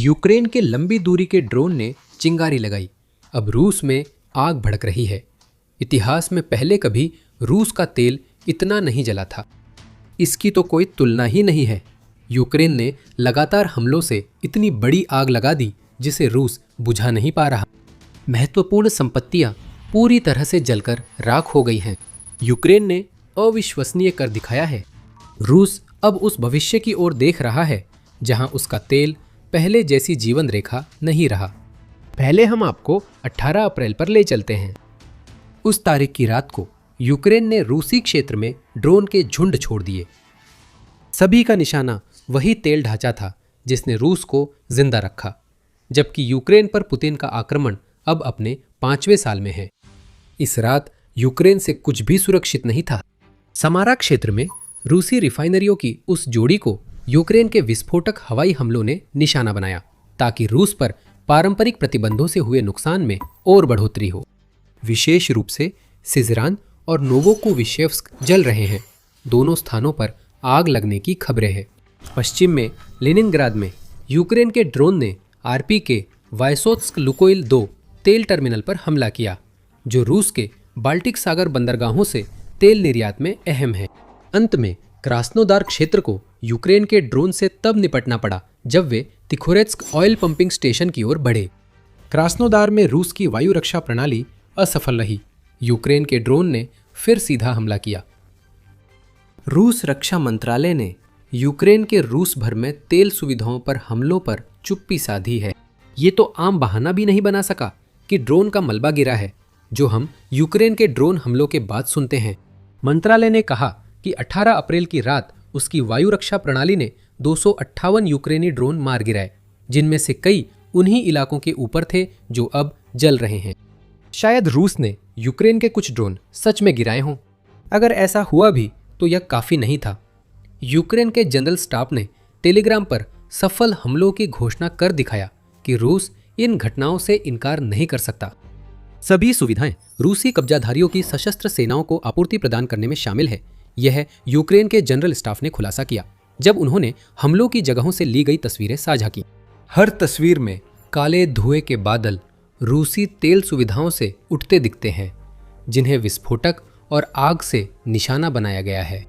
Ukraine के लंबी दूरी के ड्रोन ने चिंगारी लगाई। अब रूस में आग भड़क रही है। इतिहास में पहले कभी रूस का तेल इतना नहीं जला था। इसकी तो कोई तुलना ही नहीं है। यूक्रेन ने लगातार हमलों से इतनी बड़ी आग लगा दी जिसे रूस बुझा नहीं पा रहा। महत्वपूर्ण संपत्तियां पूरी तरह से जलकर राख हो गई हैं। यूक्रेन ने अविश्वसनीय कर दिखाया है। रूस अब उस भविष्य की ओर देख रहा है जहां उसका तेल पहले जैसी जीवन रेखा नहीं रहा। पहले हम आपको 18 अप्रैल पर ले चलते हैं। उस तारीख की रात को यूक्रेन ने रूसी क्षेत्र में ड्रोन के झुंड छोड़ दिए। सभी का निशाना वही तेल ढांचा था जिसने रूस को जिंदा रखा, जबकि यूक्रेन पर पुतिन का आक्रमण अब अपने 5वें साल में है। इस रात यूक्रेन से कुछ भी सुरक्षित नहीं था। समारा क्षेत्र में रूसी रिफाइनरियों की उस जोड़ी को यूक्रेन के विस्फोटक हवाई हमलों ने निशाना बनाया ताकि रूस पर पारंपरिक प्रतिबंधों से हुए नुकसान में और बढ़ोतरी हो। विशेष रूप से सिजरान और नोवोकोविशेव्स्क जल रहे हैं। दोनों स्थानों पर आग लगने की खबरें हैं। पश्चिम में लेनिनग्राद में यूक्रेन के ड्रोन ने आरपी के वायसोत्स्क लुकोइल 2 तेल टर्मिनल पर हमला किया, जो रूस के बाल्टिक सागर बंदरगाहों से तेल निर्यात में अहम है। अंत में क्रास्नोदार क्षेत्र को यूक्रेन के ड्रोन से तब निपटना पड़ा जब वे तिखोरेत्स्क ऑयल पंपिंग स्टेशन की ओर बढ़े। क्रास्नोदार में रूस की वायु रक्षा प्रणाली असफल रही। यूक्रेन के ड्रोन ने फिर सीधा हमला किया। रूस रक्षा मंत्रालय ने यूक्रेन के रूस भर में तेल सुविधाओं पर हमलों पर चुप्पी साधी है। ये तो आम बहाना भी नहीं बना सका कि ड्रोन का मलबा गिरा है, जो हम यूक्रेन के ड्रोन हमलों के बाद सुनते हैं। मंत्रालय ने कहा कि 18 अप्रैल की रात उसकी वायु रक्षा प्रणाली ने 258 यूक्रेनी ड्रोन मार गिराए, जिनमें से कई उन्हीं इलाकों के ऊपर थे जो अब जल रहे हैं। शायद रूस ने यूक्रेन के कुछ ड्रोन सच में गिराए हों। अगर ऐसा हुआ भी तो यह काफी नहीं था। यूक्रेन के जनरल स्टाफ ने टेलीग्राम पर सफल हमलों की घोषणा कर दिखाया कि रूस इन घटनाओं से इनकार नहीं कर सकता। सभी सुविधाएं रूसी कब्जाधारियों की सशस्त्र सेनाओं को आपूर्ति प्रदान करने में शामिल है। यह यूक्रेन के जनरल स्टाफ ने खुलासा किया जब उन्होंने हमलों की जगहों से ली गई तस्वीरें साझा की। हर तस्वीर में काले धुएं के बादल रूसी तेल सुविधाओं से उठते दिखते हैं, जिन्हें विस्फोटक और आग से निशाना बनाया गया है।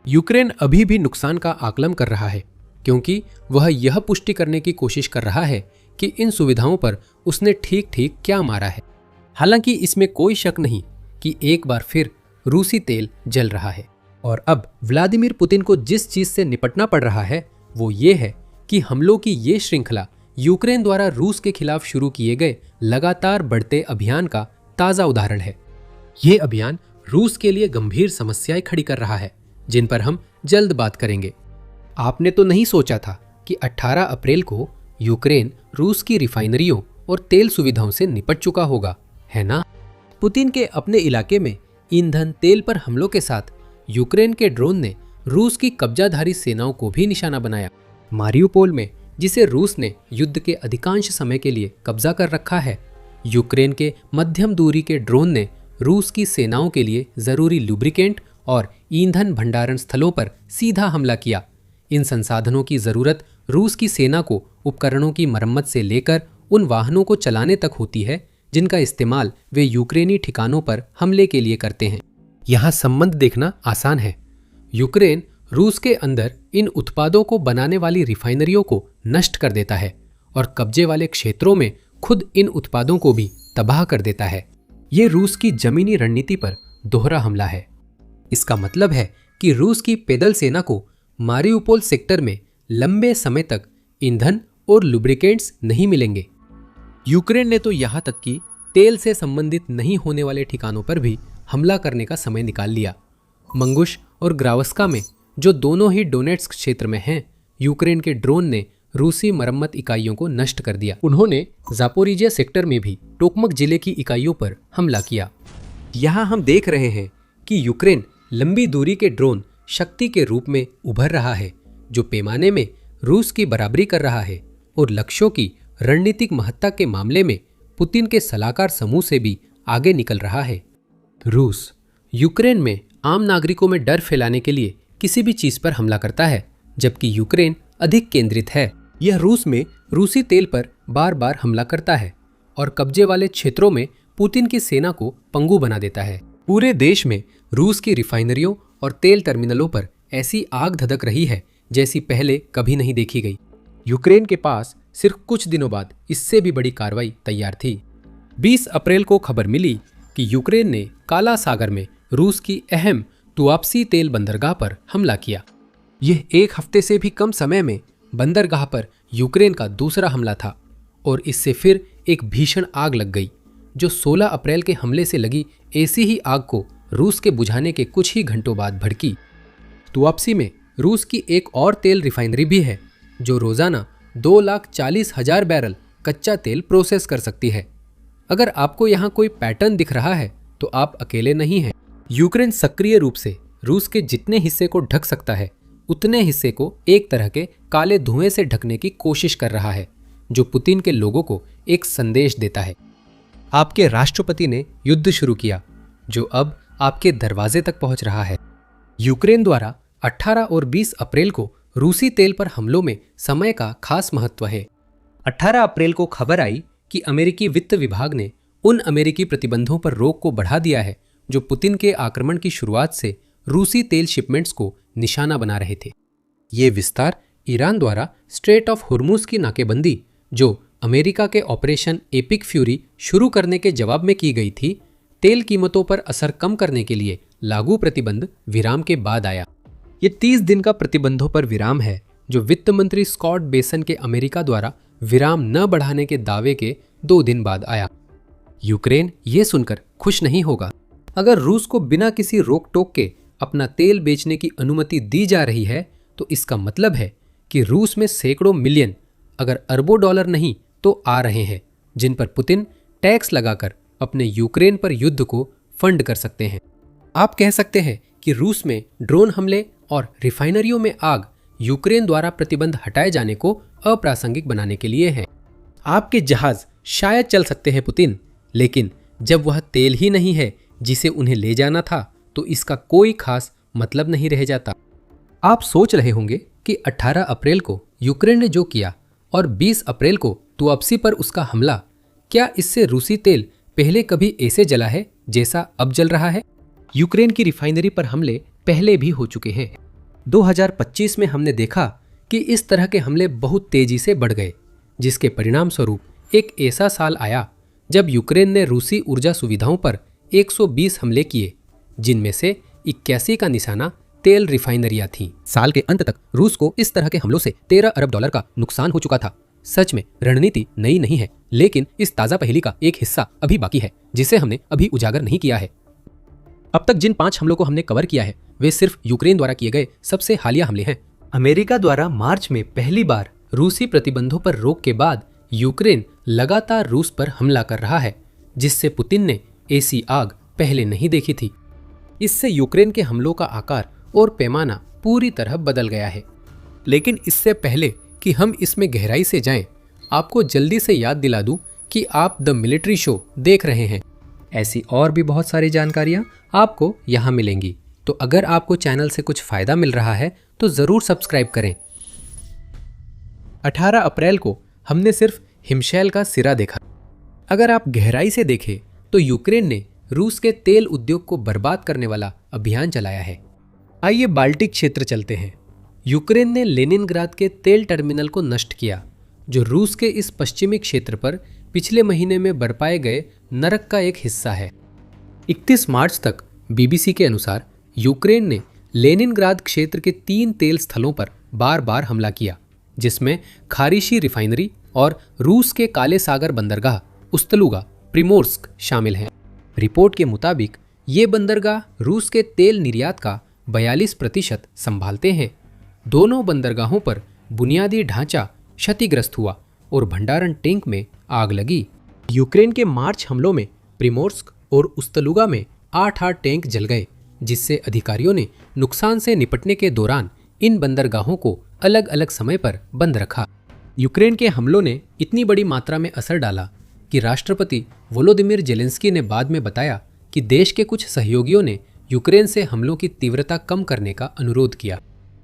यूक्रेन अभी भी नुकसान का आकलन कर रहा है, क्योंकि वह यह पुष्टि करने की कोशिश कर रहा है कि इन सुविधाओं पर उसने ठीक ठीक क्या मारा है। हालांकि इसमें कोई शक नहीं कि एक बार फिर रूसी तेल जल रहा है। और अब व्लादिमीर पुतिन को जिस चीज से निपटना पड़ रहा है वो ये है कि हमलों की ये श्रृंखला यूक्रेन द्वारा रूस के खिलाफ शुरू किए गए लगातार बढ़ते अभियान का ताजा उदाहरण है। ये अभियान रूस के लिए गंभीर समस्याएं खड़ी कर रहा है, जिन पर हम जल्द बात करेंगे। आपने तो नहीं सोचा था कि 18 अप्रैल को यूक्रेन रूस की रिफाइनरियों और तेल सुविधाओं से निपट चुका होगा, है ना? पुतिन के अपने इलाके में ईंधन तेल पर हमलों के साथ यूक्रेन के ड्रोन ने रूस की कब्जाधारी सेनाओं को भी निशाना बनाया। मारियुपोल में, जिसे रूस ने युद्ध के अधिकांश समय के लिए कब्जा कर रखा है, यूक्रेन के मध्यम दूरी के ड्रोन ने रूस की सेनाओं के लिए जरूरी लुब्रिकेंट और ईंधन भंडारण स्थलों पर सीधा हमला किया। इन संसाधनों की जरूरत रूस की सेना को उपकरणों की मरम्मत से लेकर उन वाहनों को चलाने तक होती है जिनका इस्तेमाल वे यूक्रेनी ठिकानों पर हमले के लिए करते हैं। यहाँ संबंध देखना आसान है। यूक्रेन रूस के अंदर इन उत्पादों को बनाने वाली रिफाइनरियों को नष्ट कर देता है और कब्जे वाले क्षेत्रों में खुद इन उत्पादों को भी तबाह कर देता है। ये रूस की जमीनी रणनीति पर दोहरा हमला है। इसका मतलब है कि रूस की पैदल सेना को मारियुपोल सेक्टर में लंबे समय तक ईंधन और लुब्रिकेंट्स नहीं मिलेंगे। यूक्रेन ने तो यहाँ तक कि तेल से संबंधित नहीं होने वाले ठिकानों पर भी हमला करने का समय निकाल लिया। मंगुश और ग्रावस्का में, जो दोनों ही डोनेट्स्क क्षेत्र में हैं, यूक्रेन के ड्रोन ने रूसी मरम्मत इकाइयों को नष्ट कर दिया। उन्होंने जापोरिजिया सेक्टर में भी टोकमक जिले की इकाइयों पर हमला किया। यहाँ हम देख रहे हैं कि यूक्रेन लंबी दूरी के ड्रोन शक्ति के रूप में उभर रहा है, जो पैमाने में रूस की बराबरी कर रहा है और लक्ष्यों की रणनीतिक महत्ता के मामले में पुतिन के सलाहकार समूह से भी आगे निकल रहा है। रूस यूक्रेन में आम नागरिकों में डर फैलाने के लिए किसी भी चीज पर हमला करता है, जबकि यूक्रेन अधिक केंद्रित है। यह रूस में रूसी तेल पर बार बार हमला करता है और कब्जे वाले क्षेत्रों में पुतिन की सेना को पंगु बना देता है। पूरे देश में रूस की रिफाइनरियों और तेल टर्मिनलों पर ऐसी आग धधक रही है जैसी पहले कभी नहीं देखी गई। यूक्रेन के पास सिर्फ कुछ दिनों बाद इससे भी बड़ी कार्रवाई तैयार थी। 20 अप्रैल को खबर मिली कि यूक्रेन ने काला सागर में रूस की अहम तुआप्सी तेल बंदरगाह पर हमला किया। यह एक हफ्ते से भी कम समय में बंदरगाह पर यूक्रेन का दूसरा हमला था और इससे फिर एक भीषण आग लग गई, जो 16 अप्रैल के हमले से लगी ऐसी ही आग को रूस के बुझाने के कुछ ही घंटों बाद भड़की। तुआप्सी में रूस की एक और तेल रिफाइनरी भी है जो रोजाना 2,40,000 बैरल कच्चा तेल प्रोसेस कर सकती है। अगर आपको यहाँ कोई पैटर्न दिख रहा है तो आप अकेले नहीं हैं। यूक्रेन सक्रिय रूप से रूस के जितने हिस्से को ढक सकता है उतने हिस्से को एक तरह के काले धुएं से ढकने की कोशिश कर रहा है, जो पुतिन के लोगों को एक संदेश देता है। आपके राष्ट्रपति ने युद्ध शुरू किया जो अब आपके दरवाजे तक पहुंच रहा है। यूक्रेन द्वारा 18 और 20 अप्रैल को रूसी तेल पर हमलों में समय का खास महत्व है। 18 अप्रैल को खबर आई कि अमेरिकी वित्त विभाग ने उन अमेरिकी प्रतिबंधों पर रोक को बढ़ा दिया है जो पुतिन के आक्रमण की शुरुआत से रूसी तेल शिपमेंट्स को निशाना बना रहे थे। ये विस्तार ईरान द्वारा स्ट्रेट ऑफ हुर्मुज की नाकेबंदी, जो अमेरिका के ऑपरेशन एपिक फ्यूरी शुरू करने के जवाब में की गई थी, तेल कीमतों पर असर कम करने के लिए लागू प्रतिबंध विराम के बाद आया। ये 30 दिन का प्रतिबंधों पर विराम है जो वित्त मंत्री स्कॉट बेसन के अमेरिका द्वारा विराम न बढ़ाने के दावे के 2 दिन बाद आया। यूक्रेन ये सुनकर खुश नहीं होगा। अगर रूस को बिना किसी रोक टोक के अपना तेल बेचने की अनुमति दी जा रही है तो इसका मतलब है कि रूस में सैकड़ों मिलियन, अगर अरबों डॉलर नहीं तो आ रहे हैं, जिन पर पुतिन टैक्स लगाकर अपने यूक्रेन पर युद्ध को फंड कर सकते हैं। आप कह सकते हैं कि रूस में ड्रोन हमले और रिफाइनरियों में आग यूक्रेन द्वारा प्रतिबंध हटाए जाने को अप्रासंगिक बनाने के लिए है। आपके जहाज शायद चल सकते हैं पुतिन, लेकिन जब वह तेल ही नहीं है जिसे उन्हें ले जाना था तो इसका कोई खास मतलब नहीं रह जाता। आप सोच रहे होंगे कि 18 अप्रैल को यूक्रेन ने जो किया और 20 अप्रैल को तुआप्सी पर उसका हमला, क्या इससे रूसी तेल पहले कभी ऐसे जला है जैसा अब जल रहा है? यूक्रेन की रिफाइनरी पर हमले पहले भी हो चुके हैं। 2025 में हमने देखा कि इस तरह के हमले बहुत तेजी से बढ़ गए, जिसके परिणाम स्वरूप एक ऐसा साल आया जब यूक्रेन ने रूसी ऊर्जा सुविधाओं पर 120 हमले किए, जिनमें से 81 का निशाना तेल रिफाइनरियां थीं। साल के अंत तक रूस को इस तरह के हमलों से 13 अरब डॉलर का नुकसान हो चुका था। सच में रणनीति नई नहीं है, लेकिन इस ताजा पहेली का एक हिस्सा अभी बाकी है जिसे हमने अभी उजागर नहीं किया है। अब तक जिन 5 हमलों को हमने कवर किया है वे सिर्फ यूक्रेन द्वारा किए गए सबसे हालिया हमले हैं। अमेरिका द्वारा मार्च में पहली बार रूसी प्रतिबंधों पर रोक के बाद यूक्रेन लगातार रूस पर हमला कर रहा है, जिससे पुतिन ने ऐसी आग पहले नहीं देखी थी। इससे यूक्रेन के हमलों का आकार और पैमाना पूरी तरह बदल गया है। लेकिन इससे पहले कि हम इसमें गहराई से जाएं, आपको जल्दी से याद दिला दूं कि आप द मिलिट्री शो देख रहे हैं। ऐसी और भी बहुत सारी जानकारियां आपको यहाँ मिलेंगी, तो अगर आपको चैनल से कुछ फायदा मिल रहा है तो ज़रूर सब्सक्राइब करें। 18 अप्रैल को हमने सिर्फ हिमशैल का सिरा देखा। अगर आप गहराई से देखें तो यूक्रेन ने रूस के तेल उद्योग को बर्बाद करने वाला अभियान चलाया है। आइए बाल्टिक क्षेत्र चलते हैं। यूक्रेन ने लेनिनग्राद के तेल टर्मिनल को नष्ट किया, जो रूस के इस पश्चिमी क्षेत्र पर पिछले महीने में बरपाए गए नरक का एक हिस्सा है। 31 मार्च तक बीबीसी के अनुसार यूक्रेन ने लेनिनग्राद क्षेत्र के 3 तेल स्थलों पर बार बार हमला किया, जिसमें खारिशी रिफाइनरी और रूस के काले सागर बंदरगाह उस्तलुगा प्रिमोर्स्क शामिल हैं। रिपोर्ट के मुताबिक ये बंदरगाह रूस के तेल निर्यात का 42% संभालते हैं। दोनों बंदरगाहों पर बुनियादी ढांचा क्षतिग्रस्त हुआ और भंडारण टैंक में आग लगी। यूक्रेन के मार्च हमलों में प्रिमोर्स्क और उस्तलुगा में 8 टैंक जल गए, जिससे अधिकारियों ने नुकसान से निपटने के दौरान इन बंदरगाहों को अलग अलग समय पर बंद रखा। यूक्रेन के हमलों ने इतनी बड़ी मात्रा में असर डाला कि राष्ट्रपति वोलोदिमिर जेलेंस्की ने बाद में बताया कि देश के कुछ सहयोगियों ने यूक्रेन से हमलों की तीव्रता कम करने का अनुरोध किया।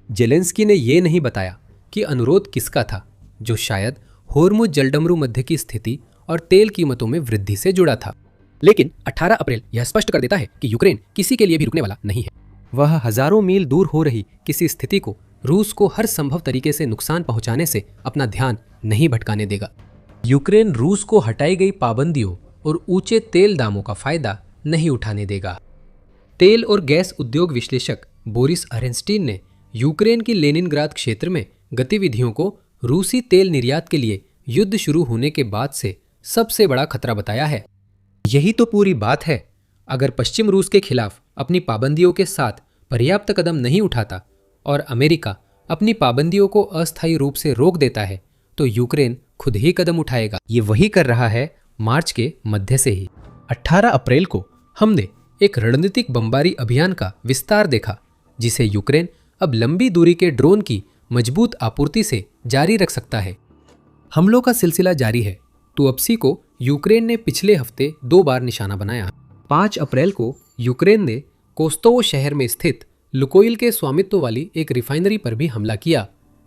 जेलेंस्की ने ये नहीं बताया कि अनुरोध किसका था, जो शायद होर्मुज जलडमरू मध्य की स्थिति और तेल कीमतों में वृद्धि से जुड़ा था। लेकिन 18 अप्रैल यह स्पष्ट कर देता है कि यूक्रेन किसी के लिए भी रुकने वाला नहीं है। वह हजारों मील दूर हो रही किसी स्थिति को रूस को हर संभव तरीके से नुकसान पहुंचाने से अपना ध्यान नहीं भटकाने देगा। यूक्रेन रूस को हटाई गई पाबंदियों और ऊंचे तेल दामों का फायदा नहीं उठाने देगा। तेल और गैस उद्योग विश्लेषक बोरिस अरेंस्टीन ने यूक्रेन की लेनिनग्राद क्षेत्र में गतिविधियों को रूसी तेल निर्यात के लिए युद्ध शुरू होने के बाद से सबसे बड़ा खतरा बताया है। यही तो पूरी बात है। अगर पश्चिम रूस के खिलाफ अपनी पाबंदियों के साथ पर्याप्त कदम नहीं उठाता और अमेरिका अपनी पाबंदियों को अस्थायी रूप से रोक देता है तो यूक्रेन खुद ही कदम उठाएगा। ये वही कर रहा है मार्च के मध्य से ही। 18 अप्रैल को हमने एक रणनीतिक बमबारी अभियान का विस्तार देखा, जिसे यूक्रेन अब लंबी दूरी के ड्रोन की मजबूत आपूर्ति से जारी रख सकता है। हमलों का सिलसिला जारी है। तुअप्सी को यूक्रेन ने पिछले हफ्ते 2 बार निशाना बनाया। 5 अप्रैल को यूक्रेन ने कोस्तोवो शहर में स्थित लुकोइल के स्वामित्व वाली एक रिफाइनरी पर भी हमला किया,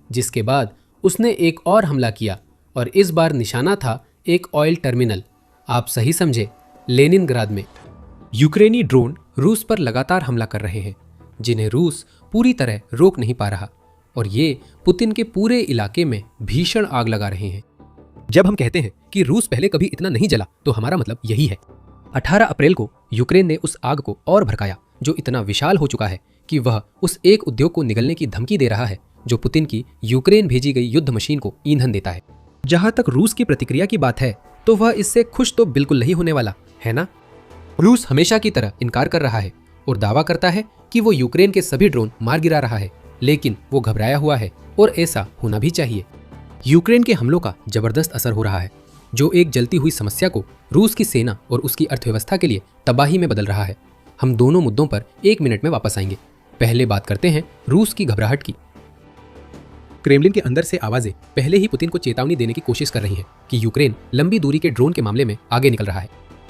जिसके बाद उसने एक और हमला किया और इस बार निशाना था एक ऑयल टर्मिनल। आप सही समझे, लेनिनग्राद में। यूक्रेनी ड्रोन रूस पर लगातार हमला कर रहे हैं, जिन्हें रूस पूरी तरह रोक नहीं पा रहा, और ये पुतिन के पूरे इलाके में भीषण आग लगा रहे हैं। जब हम कहते हैं कि रूस पहले कभी इतना नहीं जला, तो हमारा मतलब यही है। 18 अप्रैल को यूक्रेन ने उस आग को और भड़काया, जो इतना विशाल हो चुका है कि वह उस एक उद्योग को निगलने की धमकी दे रहा है जो पुतिन की यूक्रेन भेजी गई युद्ध मशीन को ईंधन देता है। जहां तक रूस की प्रतिक्रिया की बात है, तो वह इससे खुश तो बिल्कुल नहीं होने वाला है ना। रूस हमेशा की तरह इनकार कर रहा है और दावा करता है कि वो यूक्रेन के सभी ड्रोन मार गिरा रहा है, लेकिन वो घबराया हुआ है और ऐसा होना भी चाहिए। यूक्रेन के हमलों का जबरदस्त असर हो रहा है, जो एक जलती हुई समस्या को रूस की सेना और उसकी अर्थव्यवस्था के लिए तबाही में बदल रहा है। हम दोनों मुद्दों पर 1 मिनट में वापस आएंगे। पहले बात करते हैं रूस की घबराहट की। क्रेमलिन के अंदर से आवाजें पहले ही पुतिन को चेतावनी देने की कोशिश कर रही हैं कि यूक्रेन लंबी दूरी के ड्रोन के मामले में आगे निकल रहा है।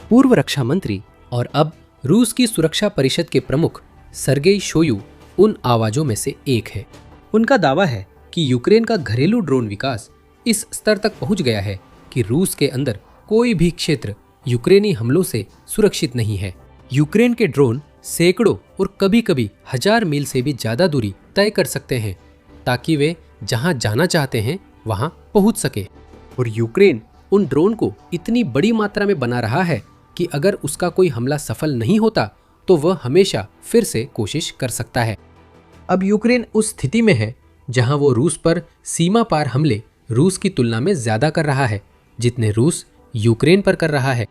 पूर्व रक्षा मंत्री और अब रूस की सुरक्षा परिषद के प्रमुख सर्गेई शोइगु उन आवाजों में से एक है। उनका दावा है कि यूक्रेन का घरेलू ड्रोन विकास इस स्तर तक पहुंच गया है कि रूस के अंदर कोई भी क्षेत्र यूक्रेनी हमलों से सुरक्षित नहीं है। यूक्रेन के ड्रोन सैकड़ों और कभी-कभी 1000 मील से भी ज्यादा दूरी तय कर सकते हैं, ताकि वे जहां जाना चाहते हैं वहां पहुंच सके। और यूक्रेन उन ड्रोन को इतनी बड़ी मात्रा में बना रहा है कि अगर उसका कोई हमला सफल नहीं होता तो वह हमेशा फिर से कोशिश कर सकता है। अब यूक्रेन उस स्थिति में है जहां वो रूस पर सीमा पार हमले रूस की तुलना में ज्यादा कर रहा है, जितने रूस यूक्रेन पर कर रहा है।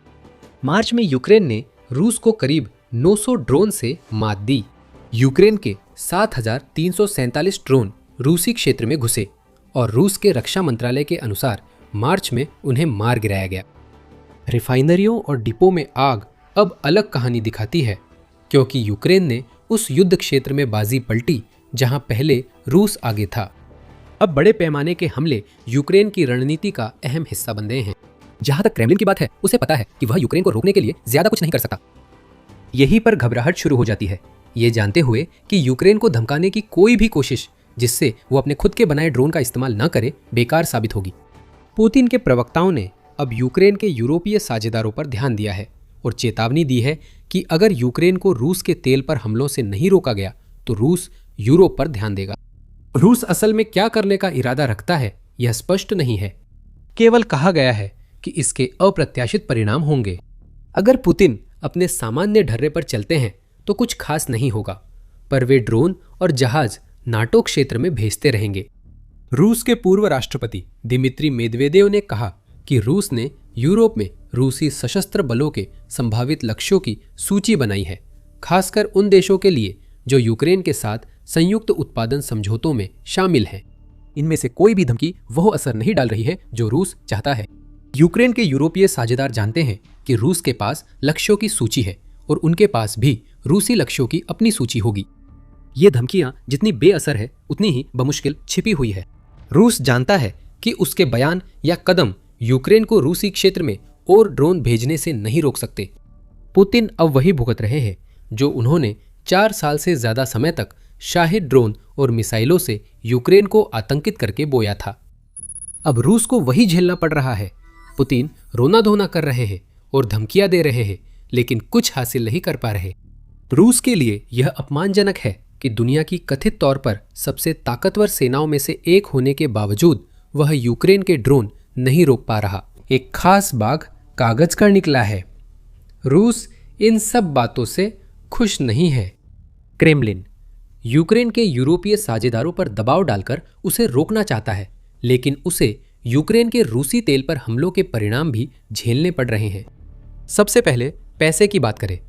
मार्च में यूक्रेन ने रूस को करीब 900 ड्रोन से मात दी। यूक्रेन के 7347 ड्रोन रूसी क्षेत्र में घुसे और रूस के रक्षा मंत्रालय के अनुसार मार्च में उन्हें मार गिराया गया। रिफाइनरियों और डिपो में आग अब अलग कहानी दिखाती है, क्योंकि यूक्रेन ने उस युद्ध क्षेत्र में बाजी पलटी जहां पहले रूस आगे था। अब बड़े पैमाने के हमले यूक्रेन की रणनीति का अहम हिस्सा बन गए हैं। जहां तक क्रेमलिन की बात है, उसे पता है कि वह यूक्रेन को रोकने के लिए ज्यादा कुछ नहीं कर सकता। यहीं पर घबराहट शुरू हो जाती है, ये जानते हुए कि यूक्रेन को धमकाने की कोई भी कोशिश जिससे वो अपने खुद के बनाए ड्रोन का इस्तेमाल न करे, बेकार साबित होगी। पुतिन के प्रवक्ताओं ने अब यूक्रेन के यूरोपीय साझेदारों पर ध्यान दिया है और चेतावनी दी है कि अगर यूक्रेन को रूस के तेल पर हमलों से नहीं रोका गया तो रूस यूरोप पर ध्यान देगा। रूस असल में क्या करने का इरादा रखता है, यह स्पष्ट नहीं है। केवल कहा गया है कि इसके अप्रत्याशित परिणाम होंगे। अगर पुतिन अपने सामान्य ढर्रे पर चलते हैं तो कुछ खास नहीं होगा, पर वे ड्रोन और जहाज नाटो क्षेत्र में भेजते रहेंगे। रूस के पूर्व राष्ट्रपति दिमित्री मेदवेदेव ने कहा कि रूस ने यूरोप में रूसी सशस्त्र बलों के संभावित लक्ष्यों की सूची बनाई है, खासकर उन देशों के लिए जो यूक्रेन के साथ संयुक्त उत्पादन समझौतों में शामिल हैं। इनमें से कोई भी धमकी वह असर नहीं डाल रही है जो रूस चाहता है। यूक्रेन के यूरोपीय साझेदार जानते हैं कि रूस के पास लक्ष्यों की सूची है और उनके पास भी रूसी लक्ष्यों की अपनी सूची होगी। ये धमकियां जितनी बेअसर है, उतनी ही बमुश्किल छिपी हुई है। रूस जानता है कि उसके बयान या कदम यूक्रेन को रूसी क्षेत्र में और ड्रोन भेजने से नहीं रोक सकते। पुतिन अब वही भुगत रहे हैं जो उन्होंने 4 साल से ज्यादा समय तक शाहिद ड्रोन और मिसाइलों से यूक्रेन को आतंकित करके बोया था। अब रूस को वही झेलना पड़ रहा है। पुतिन रोना धोना कर रहे हैं और धमकियां दे रहे हैं, लेकिन कुछ हासिल नहीं कर पा रहे। रूस के लिए यह अपमानजनक है कि दुनिया की कथित तौर पर सबसे ताकतवर सेनाओं में से एक होने के बावजूद वह यूक्रेन के ड्रोन नहीं रोक पा रहा। एक खास बाग कागज का निकला है। रूस इन सब बातों से खुश नहीं है। क्रेमलिन यूक्रेन के यूरोपीय साझेदारों पर दबाव डालकर उसे रोकना चाहता है, लेकिन उसे यूक्रेन के रूसी तेल पर हमलों के परिणाम भी झेलने पड़ रहे हैं। सबसे पहले पैसे की बात करें।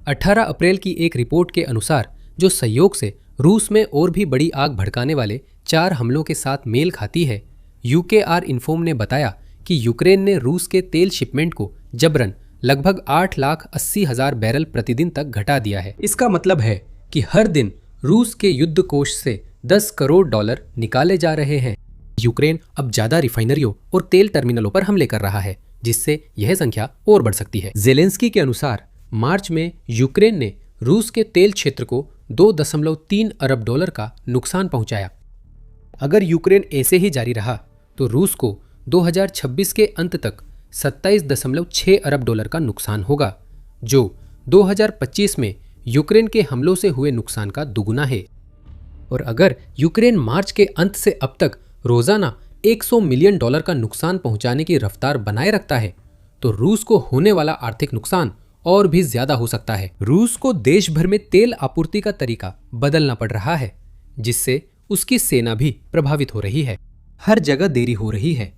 18 अप्रैल की एक रिपोर्ट के अनुसार, जो संयोग से रूस में और भी बड़ी आग भड़काने वाले 4 हमलों के साथ मेल खाती है, यूकेआर इन्फोर्म ने बताया कि यूक्रेन ने रूस के तेल शिपमेंट को जबरन लगभग 8,80,000 बैरल प्रतिदिन तक घटा दिया है। इसका मतलब है कि हर दिन रूस के युद्ध कोष से 10 करोड़ डॉलर निकाले जा रहे हैं। यूक्रेन अब ज्यादा रिफाइनरियों और तेल टर्मिनलों पर हमले कर रहा है, जिससे यह संख्या और बढ़ सकती है। जेलेंस्की के अनुसार मार्च में यूक्रेन ने रूस के तेल क्षेत्र को 2.3 अरब डॉलर का नुकसान पहुंचाया। अगर यूक्रेन ऐसे ही जारी रहा तो रूस को 2026 के अंत तक 27.6 अरब डॉलर का नुकसान होगा, जो 2025 में यूक्रेन के हमलों से हुए नुकसान का दुगुना है। और अगर यूक्रेन मार्च के अंत से अब तक रोजाना 100 मिलियन डॉलर का नुकसान पहुंचाने की रफ्तार बनाए रखता है, तो रूस को होने वाला आर्थिक नुकसान और भी ज्यादा हो सकता है। रूस को देश भर में तेल आपूर्ति का तरीका बदलना पड़ रहा है, जिससे उसकी सेना भी प्रभावित हो रही है। हर जगह देरी हो रही है।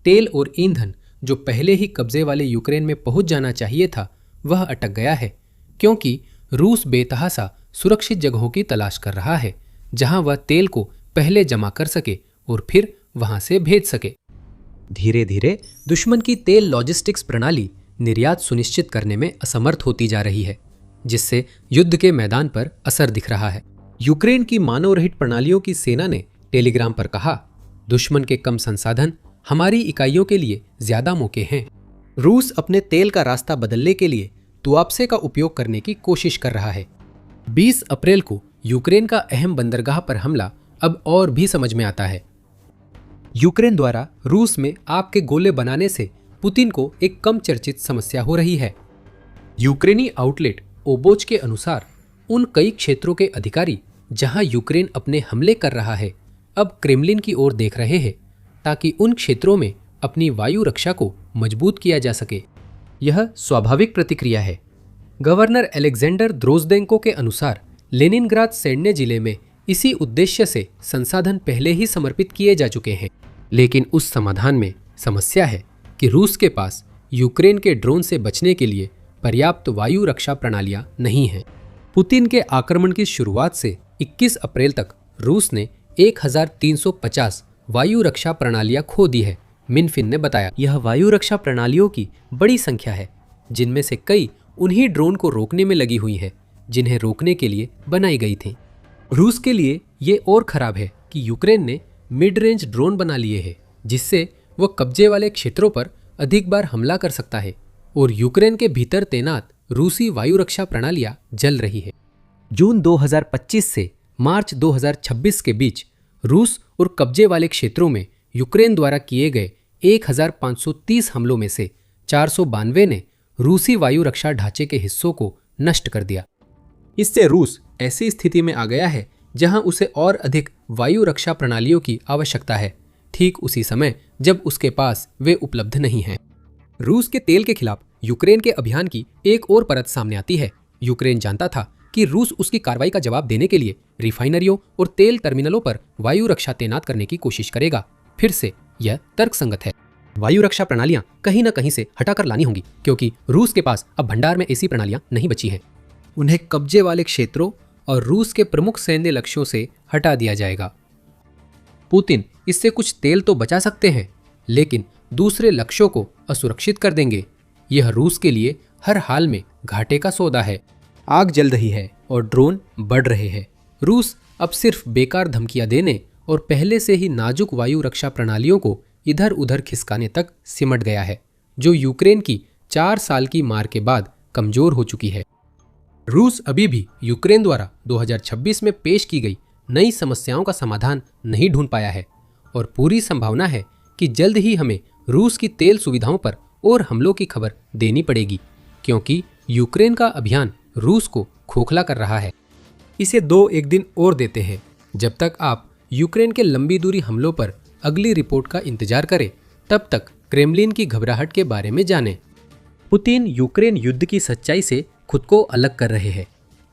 तेल और ईंधन जो पहले ही कब्जे वाले यूक्रेन में पहुंच जाना चाहिए था, वह अटक गया है, क्योंकि रूस बेतहासा सुरक्षित जगहों की तलाश कर रहा है, जहां वह तेल को पहले जमा कर सके और फिर वहां से भेज सके। धीरे धीरे दुश्मन की तेल लॉजिस्टिक्स प्रणाली निर्यात सुनिश्चित करने में असमर्थ होती जा रही है, जिससे युद्ध के मैदान पर असर दिख रहा है। यूक्रेन की मानव रहित प्रणालियों की सेना ने टेलीग्राम पर कहा, दुश्मन के कम संसाधन हमारी इकाइयों के लिए ज्यादा मौके हैं। रूस अपने तेल का रास्ता बदलने के लिए तुआप्से का उपयोग करने की कोशिश कर रहा है। 20 अप्रैल को यूक्रेन का अहम बंदरगाह पर हमला अब और भी समझ में आता है। यूक्रेन द्वारा रूस में आग के गोले बनाने से पुतिन को एक कम चर्चित समस्या हो रही है। यूक्रेनी आउटलेट ओबोच के अनुसार उन कई क्षेत्रों के अधिकारी जहां यूक्रेन अपने हमले कर रहा है, अब क्रेमलिन की ओर देख रहे हैं, ताकि उन क्षेत्रों में अपनी वायु रक्षा को मजबूत किया जा सके। यह स्वाभाविक प्रतिक्रिया है। गवर्नर अलेक्जेंडर द्रोजदेंको के अनुसार लेनिनग्राद सैन्य जिले में इसी उद्देश्य से संसाधन पहले ही समर्पित किए जा चुके हैं, लेकिन उस समाधान में समस्या है कि रूस के पास यूक्रेन के ड्रोन से बचने के लिए पर्याप्त वायु रक्षा प्रणालियां नहीं हैं। पुतिन के आक्रमण की शुरुआत से 21 अप्रैल तक रूस ने 1350 वायु रक्षा प्रणालियां खो दी है, मिनफिन ने बताया। यह वायु रक्षा प्रणालियों की बड़ी संख्या है, जिनमें से कई उन्हीं ड्रोन को रोकने में लगी हुई है जिन्हें रोकने के लिए बनाई गई थी। रूस के लिए ये और खराब है कि यूक्रेन ने मिड रेंज ड्रोन बना लिए हैं, जिससे वह कब्जे वाले क्षेत्रों पर अधिक बार हमला कर सकता है, और यूक्रेन के भीतर तैनात रूसी वायु रक्षा प्रणालियां जल रही है। जून 2025 से मार्च 2026 के बीच रूस और कब्जे वाले क्षेत्रों में यूक्रेन द्वारा किए गए 1530 हमलों में से 492 ने रूसी वायु रक्षा ढांचे के हिस्सों को नष्ट कर दिया। इससे रूस ऐसी स्थिति में आ गया है जहां उसे और अधिक वायु रक्षा प्रणालियों की आवश्यकता है, ठीक उसी समय जब उसके पास वे उपलब्ध नहीं हैं। रूस के तेल के खिलाफ यूक्रेन के अभियान की एक और परत सामने आती है। यूक्रेन जानता था कि रूस उसकी कार्रवाई का जवाब देने के लिए रिफाइनरियों और तेल टर्मिनलों पर वायु रक्षा तैनात करने की कोशिश करेगा। फिर से यह तर्कसंगत है। वायु रक्षा प्रणालियां कहीं न कहीं से हटाकर लानी होंगी, क्योंकि रूस के पास अब भंडार में ऐसी प्रणालियां नहीं बची हैं। उन्हें कब्जे वाले क्षेत्रों और रूस के प्रमुख सैन्य लक्ष्यों से हटा दिया जाएगा। पुतिन इससे कुछ तेल तो बचा सकते हैं, लेकिन दूसरे लक्ष्यों को असुरक्षित कर देंगे। यह रूस के लिए हर हाल में घाटे का सौदा है। आग जल रही है और ड्रोन बढ़ रहे हैं। रूस अब सिर्फ बेकार धमकियां देने और पहले से ही नाजुक वायु रक्षा प्रणालियों को इधर उधर खिसकाने तक सिमट गया है, जो यूक्रेन की 4 साल की मार के बाद कमजोर हो चुकी है। रूस अभी भी यूक्रेन द्वारा 2026 में पेश की गई नई समस्याओं का समाधान नहीं ढूंढ पाया है, और पूरी संभावना है कि जल्द ही हमें रूस की तेल सुविधाओं पर और हमलों की खबर देनी पड़ेगी, क्योंकि यूक्रेन का अभियान रूस को खोखला कर रहा है। इसे 2-1 दिन और देते हैं। जब तक आप यूक्रेन के लंबी दूरी हमलों पर अगली रिपोर्ट का इंतजार करें, तब तक क्रेमलिन की घबराहट के बारे में जानें। पुतिन यूक्रेन युद्ध की सच्चाई से खुद को अलग कर रहे हैं,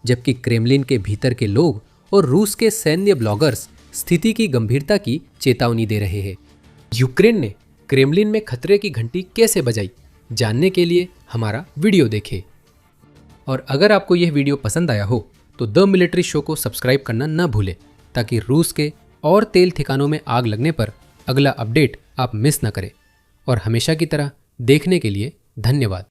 जबकि क्रेमलिन के भीतर के लोग और रूस के सैन्य ब्लॉगर्स स्थिति की गंभीरता की चेतावनी दे रहे हैं। यूक्रेन ने क्रेमलिन में खतरे की घंटी कैसे बजाई, जानने के लिए हमारा वीडियो देखें। और अगर आपको यह वीडियो पसंद आया हो तो द मिलिट्री शो को सब्सक्राइब करना न भूलें, ताकि रूस के और तेल ठिकानों में आग लगने पर अगला अपडेट आप मिस न करें। और हमेशा की तरह देखने के लिए धन्यवाद।